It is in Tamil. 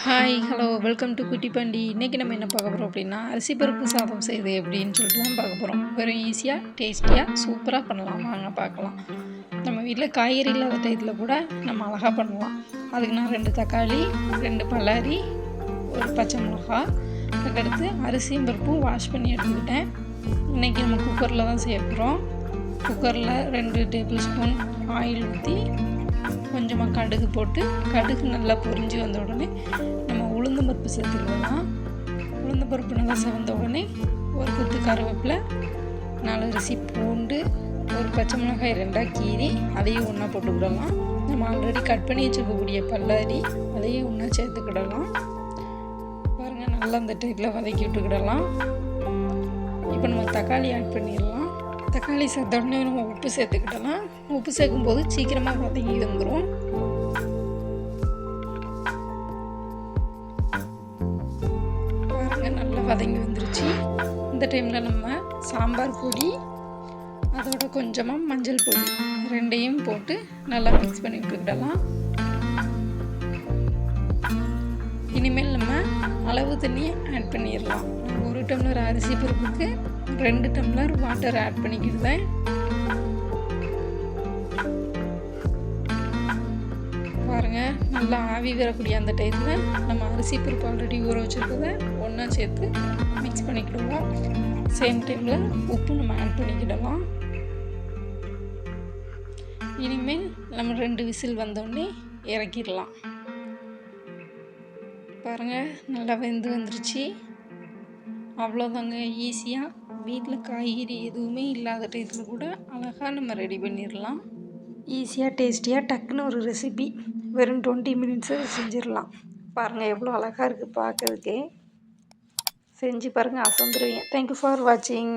ஹாய் ஹலோ வெல்கம் டு குட்டி பண்டி. இன்றைக்கி நம்ம என்ன பார்க்க போகிறோம் அப்படின்னா, அரிசி பருப்பு சாதம் செய்யுது எப்படின்னு சொல்லிட்டு தான் பார்க்க போகிறோம். வெறும் ஈஸியாக டேஸ்டியாக சூப்பராக பண்ணலாம், வாங்க பார்க்கலாம். நம்ம வீட்டில் காய்கறி இல்லாத டயத்தில் கூட நம்ம அழகாக பண்ணலாம். அதுக்கு நான் 2 தக்காளி, 2 பல்லாரி, ஒரு பச்சை மிளகா, அதுக்கடுத்து அரிசியும் பருப்பும் வாஷ் பண்ணி எடுத்துக்கிட்டேன். இன்றைக்கி நம்ம குக்கரில் தான் செய்ய போகிறோம். குக்கரில் 2 டேபிள் ஸ்பூன் ஆயில் ஊற்றி கொஞ்சமாக கடுகு போட்டு, கடுகு நல்லா பொரிஞ்சு வந்த உடனே நம்ம உளுந்தம் பருப்பு சேர்த்துக்கலாம். உளுந்தம் பருப்பு நல்லா செவந்த உடனே ஒரு கொத்து கருவேப்பிலை, 4 அரிசி பூண்டு, ஒரு பச்சை மிளகாய் 2ஆக கீறி அதையும் ஒன்றா போட்டுக்கிடலாம். நம்ம ஆல்ரெடி கட் பண்ணி வச்சுக்கக்கூடிய பல்லாரி அதையும் ஒன்றா சேர்த்துக்கிடலாம். பாருங்கள், நல்லா அந்த டைப்பில் வதக்கி விட்டுக்கிடலாம். இப்போ நம்ம தக்காளி ஆட் பண்ணிடலாம். தக்காளி சேர்த்த உடனே நம்ம உப்பு சேர்த்துக்கிட்டலாம். உப்பு சேர்க்கும்போது சீக்கிரமாக வதங்கி வந்துடும். பாருங்கள், நல்லா வதங்கி வந்துருச்சு. இந்த டைமில் நம்ம சாம்பார் பொடி, அதோட கொஞ்சமாக மஞ்சள் பொடி 2ஐயும் போட்டு நல்லா மிக்ஸ் பண்ணி விட்டுக்கிடலாம். இனிமேல் நம்ம அளவு தண்ணியை ஆட் பண்ணிடலாம். 1 டம்ளர் அரிசி பருப்புக்கு 2 டம்ளர் வாட்டர் ஆட் பண்ணிக்கிடுவேன். பாருங்கள், நல்லா ஆவி வரக்கூடிய அந்த டைத்தில் நம்ம அரிசி பருப்பு ஆல்ரெடி ஊற வச்சுருக்கத ஒன்றா சேர்த்து மிக்ஸ் பண்ணிக்கிடுவோம். சேம் டைமில் உப்பு நம்ம ஆட் பண்ணிக்கிடலாம். இனிமேல் நம்ம 2 விசில் வந்தோடனே இறக்கிடலாம். பாருங்கள், நல்லா வெந்து வந்துருச்சு. அவ்வளோதாங்க, ஈஸியாக வீட்டில் காய்கறி எதுவுமே இல்லாத டைத்தில் கூட அழகாக நம்ம ரெடி பண்ணிடலாம். ஈஸியாக டேஸ்டியாக டக்குன்னு ஒரு ரெசிபி வெறும் 20 மினிட்ஸு செஞ்சிடலாம். பாருங்கள், எவ்வளோ அழகாக இருக்குது பார்க்கறதுக்கே. செஞ்சு பாருங்கள், அசந்துருவீங்க. தேங்க்யூ ஃபார் வாட்சிங்.